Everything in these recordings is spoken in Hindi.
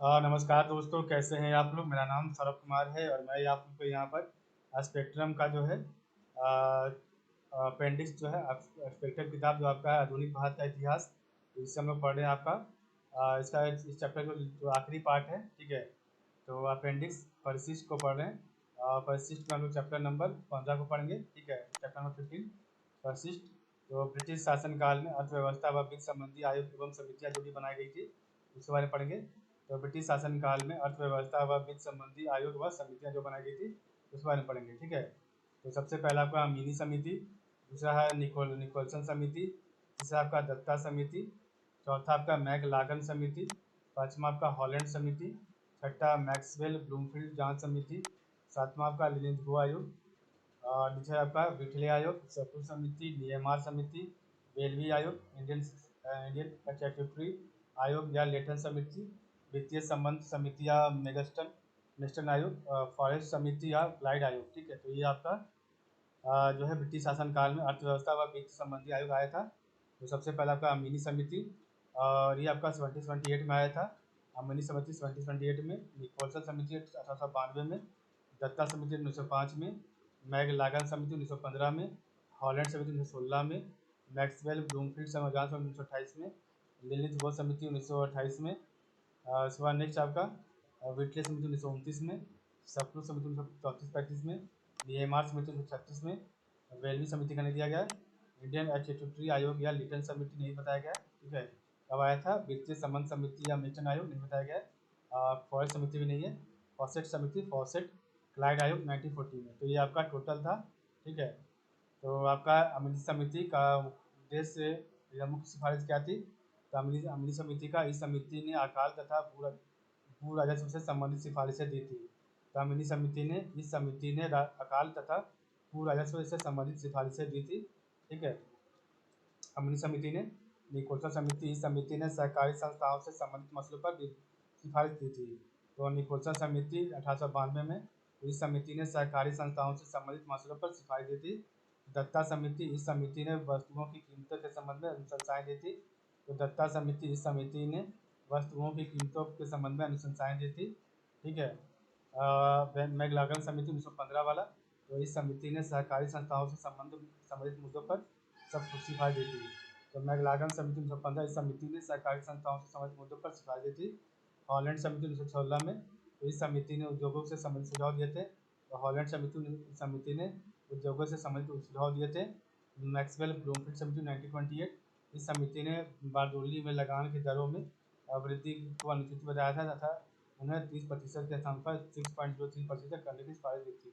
नमस्कार दोस्तों, कैसे हैं आप लोग। मेरा नाम सौरभ कुमार है और मैं आप लोग को यहाँ पर स्पेक्ट्रम का जो है अपेंडिक्स जो है स्पेक्ट्रम किताब जो आपका है आधुनिक भारत का इतिहास, तो इससे हम लोग पढ़ रहे हैं आपका इसका इस चैप्टर जो आखिरी पार्ट है, ठीक है। तो अपेंडिक्स परिशिष्ट को पढ़ रहे हैं। परिशिष्ट में हम लोग चैप्टर नंबर 15 को पढ़ेंगे, ठीक है। चैप्टर नंबर 15 परिशिष्ट। तो ब्रिटिश शासनकाल में अर्थव्यवस्था व वित्त संबंधी आयोग एवं समितियाँ जो भी बनाई गई थी उसके बारे में पढ़ेंगे। तो ब्रिटिश शासनकाल में अर्थव्यवस्था व वित्त संबंधी आयोग व समितियाँ जो बनाई गई थी उसके बारे में पढ़ेंगे, ठीक है। तो सबसे पहला आपका मिनी समिति, दूसरा है निकोलसन समिति, तीसरा आपका दत्ता समिति, चौथा आपका मैक लागन समिति, पाँचवा आपका हॉलैंड समिति, छठा मैक्सवेल ब्लूमफील्ड जांच समिति, सातवां आपका लिलिंथगो आयोग, और नीचे आपका विठले आयोग, सतु समिति, डीएमआर समिति, बेलवी आयोग, इंडियन स्टैट्यूटरी आयोग या लेटन समिति, वित्तीय संबंध समिति या मेगस्टन आयोग, फॉरेस्ट समिति या ग्लाइड आयोग, ठीक है। तो ये आपका जो है ब्रिटिश शासनकाल में अर्थव्यवस्था व वित्त संबंधी आयोग आया था। तो सबसे पहला आपका मिनी समिति, और ये आपका 1778 में आया था। मिनी समिति 1778 में, निकोलसन समिति 1892 में, दत्ता समिति 1905 में, मैग लागन समिति 1915 में, हॉलैंड समिति 1916 में, मैक्सवेल ब्लूमफील्ड जांच 1928 में, लिलिथ गो समिति 1928 में, उसके बाद नेक्स्ट आपका विटले समिति 1929 में, सप्रू समिति 1934-35 में, डीएमआर समिति 1936 में, वेलवी समिति का नहीं दिया गया, इंडियन स्टैट्यूटरी आयोग या लिटन समिति नहीं बताया गया, ठीक है। कब आया था, वित्तीय संबंध समिति या मेचन आयोग नहीं बताया गया, फॉरेस्ट समिति भी नहीं है, फॉसेट समिति फॉसेट क्लाइड आयोग 1940 में। तो ये आपका टोटल था, ठीक है। तो आपका अमिनी समिति का उद्देश्य या मुख्य सिफारिश क्या थी। तो अमिनी समिति का इस समिति ने अकाल तथा भू राजस्व से संबंधित सिफारिशें दी थी। तो अमिनी समिति ने अकाल तथा भू राजस्व से संबंधित सिफारिशें दी थी, ठीक है। अमिनी समिति ने निकोलसन समिति इस समिति ने सहकारी संस्थाओं से संबंधित मसलों पर सिफारिश की थी। तो निकोलसन समिति 1892 में, इस समिति ने सहकारी संस्थाओं से संबंधित मसलों पर सिफारिश दी थी। दत्ता समिति इस समिति ने वस्तुओं की कीमतों के संबंध में अनुशंसाएं दी थी। तो दत्ता समिति इस समिति ने वस्तुओं की कीमतों के संबंध में अनुशंसाएं दी थी, ठीक है। मैगलागन समिति 1915 वाला, तो इस समिति ने सहकारी संस्थाओं से संबंधित मुद्दों पर सब सिफारिश दी थी। तो मैगलागन समिति 1915 इस समिति ने सहकारी संस्थाओं से संबंधित मुद्दों पर सिफारिश दी थी। हॉलैंड समिति 1916 में, तो इस समिति ने उद्योगों से संबंधित सुझाव दिए थे। तो हॉलैंड समिति ने उद्योगों से संबंधित सुझाव दिए थे। मैक्सवेल ब्लूमफील्ड समिति 1928, इस समिति ने बारदोली में लगान की दरों में वृद्धि को अनुचित बताया था तथा उन्हें 30% के स्थान पर 6.03% करने की सिफारिश दी थी।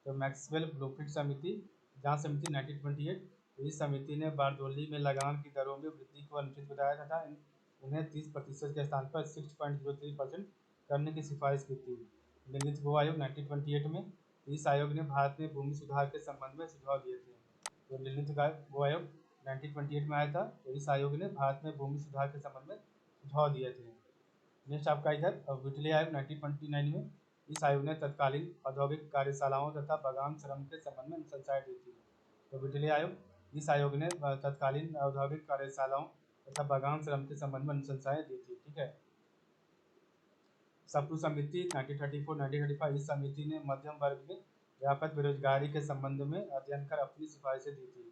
तो मैक्सवेल ब्लूमफील्ड समिति जांच समिति 1928, तो इस समिति ने बारदोली में लगान की दरों में वृद्धि को अनुचित बताया तथा उन्हें 30% के स्थान पर 6.03% करने की सिफारिश की थी। लिलिथ गो आयोग 1928 में, इस आयोग ने भारत में भूमि सुधार के संबंध में सुझाव दिए थे। तो लिलिथ गो आयोग 1928 में आया था। तो इस आयोग ने भारत में भूमि सुधार के संबंध में सुझाव दिए थे। नेक्स्ट आपका इधर विटले आयोग 1929 में, इस आयोग ने तत्कालीन औद्योगिक कार्यशालाओं तथा बागान श्रम के संबंध में अनुशंसाएं दी थी। तो विटले आयोग इस आयोग ने तत्कालीन औद्योगिक कार्यशालाओं तथा बागान श्रम के संबंध में अनुशंसाएं दी थी, ठीक है। सप्रू समिति 1934-1935, इस समिति ने मध्यम वर्ग में व्यापक बेरोजगारी के संबंध में अध्ययन कर अपनी सिफारिशें दी थी।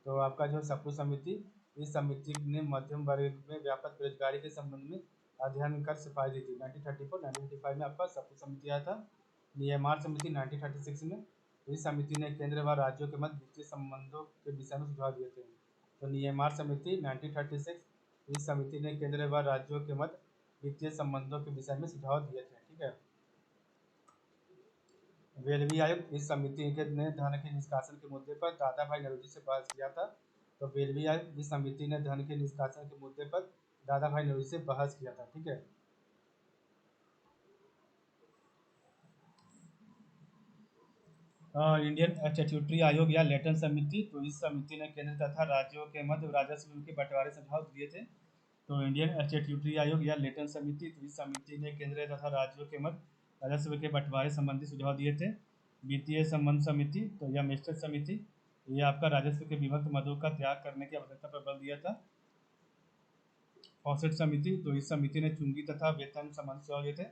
तो आपका जो सप्रू समिति, इस समिति ने मध्यम वर्ग में व्यापक बेरोजगारी के संबंध में अध्ययन कर सिफारिश दी थी। 1934-1935 में आपका सप्रू समिति आया था। डीएमआर समिति 1936 में, इस समिति ने केंद्र व राज्यों के मध्य वित्तीय संबंधों के विषय में सुझाव दिए थे। तो डीएमआर समिति 1936, इस समिति ने केंद्र व राज्यों के मध्य वित्तीय संबंधों के विषय में सुझाव दिए थे, ठीक है। वेलवी आयोग, इस समिति ने धन के निष्कासन के मुद्दे पर दादा भाई नौरोजी से बहस किया था। तो वेलवी आयोग इस समिति ने धन के निष्कासन के मुद्दे पर दादा भाई नौरोजी से बहस किया था, ठीक है। इंडियन स्टैट्यूटरी आयोग या लेटन समिति, तो इस समिति ने केंद्र तथा राज्यों के मध्य राजस्व के बंटवारे सुझाव दिए थे। तो इंडियन स्टैट्यूटरी आयोग या लेटन समिति, तो इस समिति ने केंद्र तथा राज्यों के मध्य राजस्व के बंटवारे संबंधी सुझाव दिए थे। वित्तीय संबंध समिति, तो यह मेस्टर समिति, ये आपका राजस्व के विभक्त मदों का त्याग करने की आवश्यकता पर बल दिया था। फॉसेट समिति, तो इस समिति ने चुंगी तथा वेतन संबंधी सुझाव दिए थे।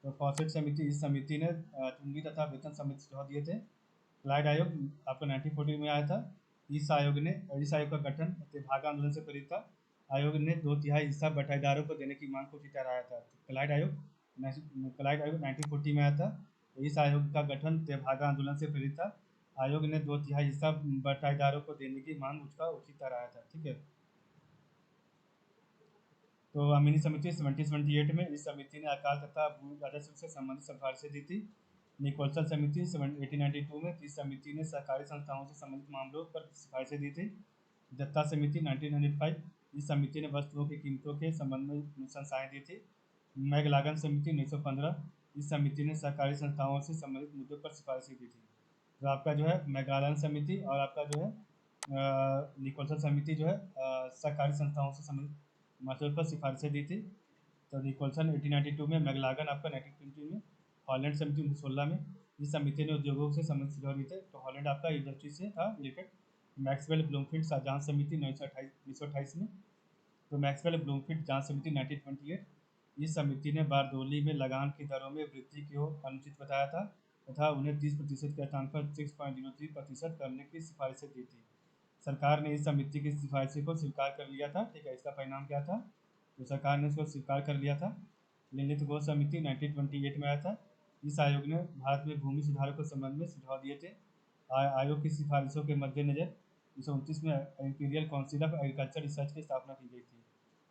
तो फॉसेट समिति, इस समिति ने चुंगी तथा वेतन संबंधी सुझाव दिए थे। क्लाइड आयोग आपका 1940 में आया था। इस आयोग का गठन तेभागा आंदोलन से प्रेरित था। आयोग ने 2/3 हिस्सा बटाईदारों को देने की मांग को ठहराया था। तो क्लाइड आयोग 1940 में आया था। तो इस आयोग का गठन तेभागा आंदोलन से प्रेरित था। आयोग ने 2/3 हिस्सा बटाईदारों को देने की मांग उसका उचित ठहराया था। ठीक है। तो अमीनी समिति 1778 में, इस समिति ने अकाल तथा भू राजस्व से संबंधित सिफारिशें दी थी। निकोलसन समिति 1892 में, इस समिति ने सहकारी संस्थाओं से संबंधित मामलों पर सिफारिशें दी थी। दत्ता समिति 1995, इस समिति ने वस्तुओं की कीमतों के संबंध में अनुशंसाएं दी थी। मैगलागन समिति 1915, इस समिति ने सहकारी संस्थाओं से संबंधित मुद्दों पर सिफारिशें दी थी। तो आपका जो है मैगलागन समिति और आपका जो है निकोलसन समिति जो है सहकारी संस्थाओं से संबंधित मसलों पर सिफारिशें दी थी। तो निकोलसन 1892 में, मैगलागन आपका 1920 में, हॉलैंड समिति 1916 में, इस समिति ने उद्योगों से संबंधित सुझाव दिए थे। तो हॉलैंड आपका इंडस्ट्री से था रिलेटेड। मैक्सवेल ब्लूमफील्ड जांच समिति 1928 में, तो मैक्सवेल ब्लूमफील्ड जांच समिति 1928, इस समिति ने बारदोली में लगान की दरों में वृद्धि को अनुचित बताया था तथा उन्हें 30% के स्थान पर 6.03% करने की सिफारिशें दी थी। सरकार ने इस समिति की सिफारिशों को स्वीकार कर लिया था। ठीक है, इसका परिणाम क्या था? तो सरकार ने इसको स्वीकार कर लिया था। ललित घोष समिति 1928 में आया था। इस आयोग ने भारत में भूमि सुधारों के संबंध में सुझाव दिए थे। आयोग की सिफारिशों के मद्देनजर 1929 में imperial council of agriculture research की स्थापना की गई थी।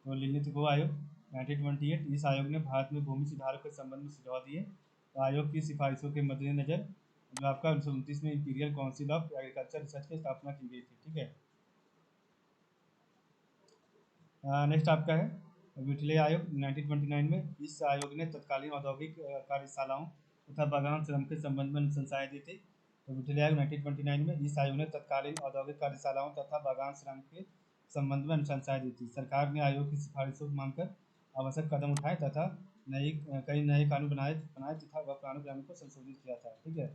तो ललित घोष आयोग 1928, इस आयोग ने भारत में भूमि सुधारों के संबंध में सुझाव दिए। तो आयोग की सिफारिशों के मद्देनजर जो आपका 1929 में imperial council of agriculture research की स्थापना की गई थी। ठीक है। नेक्स्ट आपका है विटले आयोग 1929 में, इस आयोग ने तत्कालीन औद्योगिक कार्यशालाओं तथा बागान श्रम के संबंध में अनुशंसाएं दी थी। तो विटले आयोग 1929 में, इस आयोग ने तत्कालीन औद्योगिक कार्यशालाओं तथा बागान श्रम के संबंध में अनुशंसाएं दी थी। सरकार ने आयोग की सिफारिशों को मानकर आवश्यक कदम उठाए तथा कई नए कानून बनाए तथा वह पुराने कानून को संशोधित किया था। ठीक है।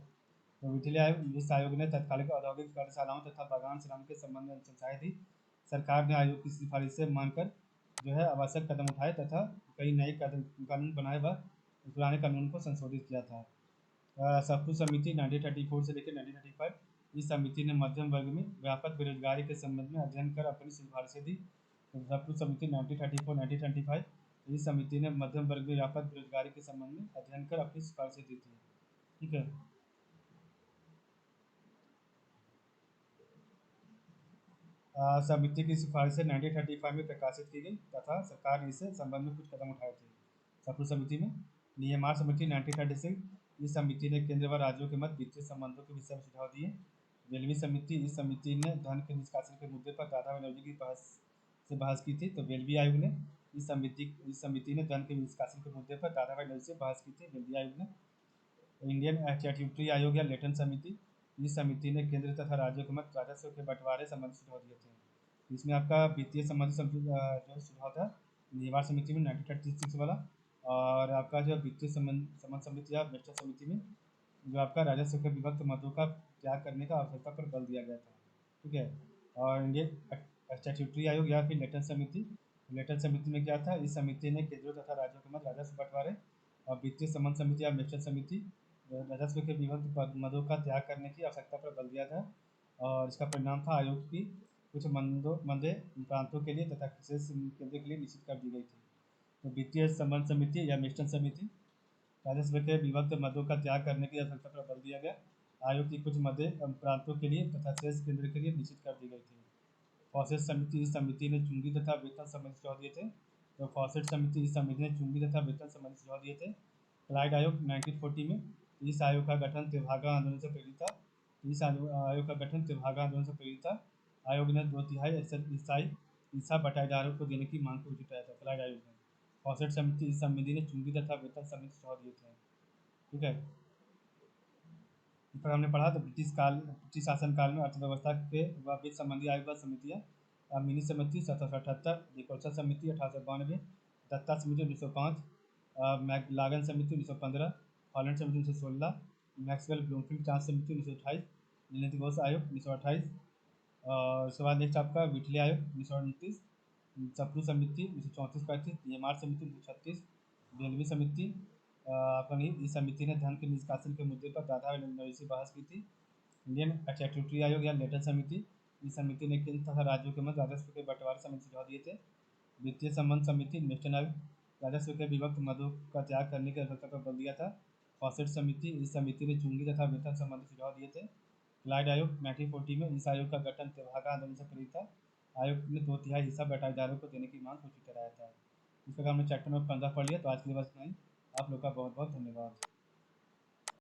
तो विटले आयोग, इस आयोग ने तत्कालीन औद्योगिक कार्यशालाओं तथा बागान श्रम के संबंध में अनुशंसाएं दी। सरकार ने आयोग की सिफारिशें मानकर जो है आवश्यक कदम उठाए तथा कई नए कानून बनाए व पुराने कानून को संशोधित किया था। सप्रू समिति 1934 से लेकर 1935, इस समिति ने मध्यम वर्ग में व्यापक बेरोजगारी के संबंध में अध्ययन कर अपनी सिफारिशें दी। तो सप्रू समिति 1934-1935, इस समिति ने मध्यम वर्ग में व्यापक बेरोजगारी के संबंध में अध्ययन कर अपनी सिफारिशें दी थी। ठीक है। समिति की सिफारिशें 1935 में प्रकाशित की गई तथा सरकार ने इससे संबंध में कुछ कदम उठाए थे। सप्रू समिति में नियमार समिति 1936, इस समिति ने केंद्र व राज्यों के मध्य वित्तीय संबंधों के विषय में सुझाव दिए। वेलवी समिति, इस समिति ने धन के निष्कासन के मुद्दे पर दादा बनर्जी की बहस की थी। तो वेलवी आयोग ने इस समिति ने धन के निष्कासन के मुद्दे पर दादा बनर्जी से बहस की थी। वेलवी आयोग ने इंडियन स्टैट्यूटरी आयोग या लेटन समिति, इस समिति ने केंद्र तथा राज्यों के मध्य राजस्व के बंटवारे संबंधी सुझाव दिए थे। इसमें आपका वित्तीय संबंधी जो सुझाव था निवार समिति में 1936 वाला, और आपका जो वित्तीय संबंध समिति या वेस्टर समिति में जो आपका राजस्व के विभक्त मदों का त्याग करने का आवश्यकता पर बल दिया गया था। ठीक है। और इंडियन स्टैट्यूटरी आयोग या फिर लेटन समिति में क्या था? इस समिति ने केंद्रों तथा राज्यों के मध्य राजस्व बंटवारे और वित्तीय संबंध समिति या वेस्टर समिति राजस्व के विभक्त मदों का त्याग करने की आवश्यकता पर बल दिया था। और इसका परिणाम था आयोग की कुछ मदे प्रांतों के लिए तथा शेष केंद्र के लिए निश्चित कर दी गई थी। तो वित्तीय संबंध समिति या मिश्रण समिति राजस्व के विभक्त मदों का त्याग करने की आवश्यकता पर बल दिया गया। आयोग की कुछ मदे प्रांतों के लिए तथा शेष केंद्र के लिए निश्चित कर दी गई थी। फॉसेट समिति, इस समिति ने चुंगी तथा वेतन संबंधी सुझाव दिए थे। तो फॉसेट समिति, इस समिति ने चुंगी तथा वेतन संबंधी सुझाव दिए थे। क्लाइड आयोग 1940 में, इस आयोग का गठन तेभागा आंदोलन से प्रेरित था। इस आयोग का गठन तेभागा आंदोलन से प्रेरित था। आयोग ने 2/3 हिस्सा बटाईदारों को देने की मांग को उठाया था। क्लाइड आयोग ने फॉसेट समिति, इस समिति ने चुंगी तथा वेतन संबंधी सुझाव दिए थे। ठीक है। इस पर हमने पढ़ा। तो ब्रिटिश शासनकाल में अर्थव्यवस्था के व वित्त संबंधी आयोग व समितियाँ मिनी समिति 1778, निकोलसन समिति 1892, दत्ता समिति 1905, मैगलागन समिति 1915, हॉलैंड समिति 1916, मैक्सवेल ब्लूमफील्ड जांच समिति 1928, ललित घोष आयोग 1928, और उसके बाद नेक्स्ट आपका विटले आयोग 1929, सप्रू समिति 1934-35, पीएमआर समिति 1936, बेलवी समिति आपका नहीं, इस समिति ने धन के निष्कासन के मुद्दे पर दादा नवीसी बहस की थी। इंडियन स्टैट्यूटरी आयोग या लेटर समिति, इस समिति ने केंद्र तथा राज्यों के मध्य राजस्व के बंटवारे संबंधी सुझाव दिए थे। वित्तीय संबंध समिति, इन्वेस्टन आयोग, राजस्व के विभक्त मदों का त्याग करने की आवश्यकता पर बल दिया था। फॉसेट समिति, इस समिति ने चुंगी तथा वेतन संबंधी सुझाव दिए थे। क्लाइड आयोग 1940 में, इस आयोग का गठन तेभागा आंदोलन से प्रेरित था। आयोग ने 2/3 हिस्सा बटाईदारों को देने की मांग को ठहराया था। इस प्रकार हमने चैप्टर नंबर 15 पढ़ लिया। तो आज के लिए बस इतना ही। आप लोग का बहुत बहुत धन्यवाद।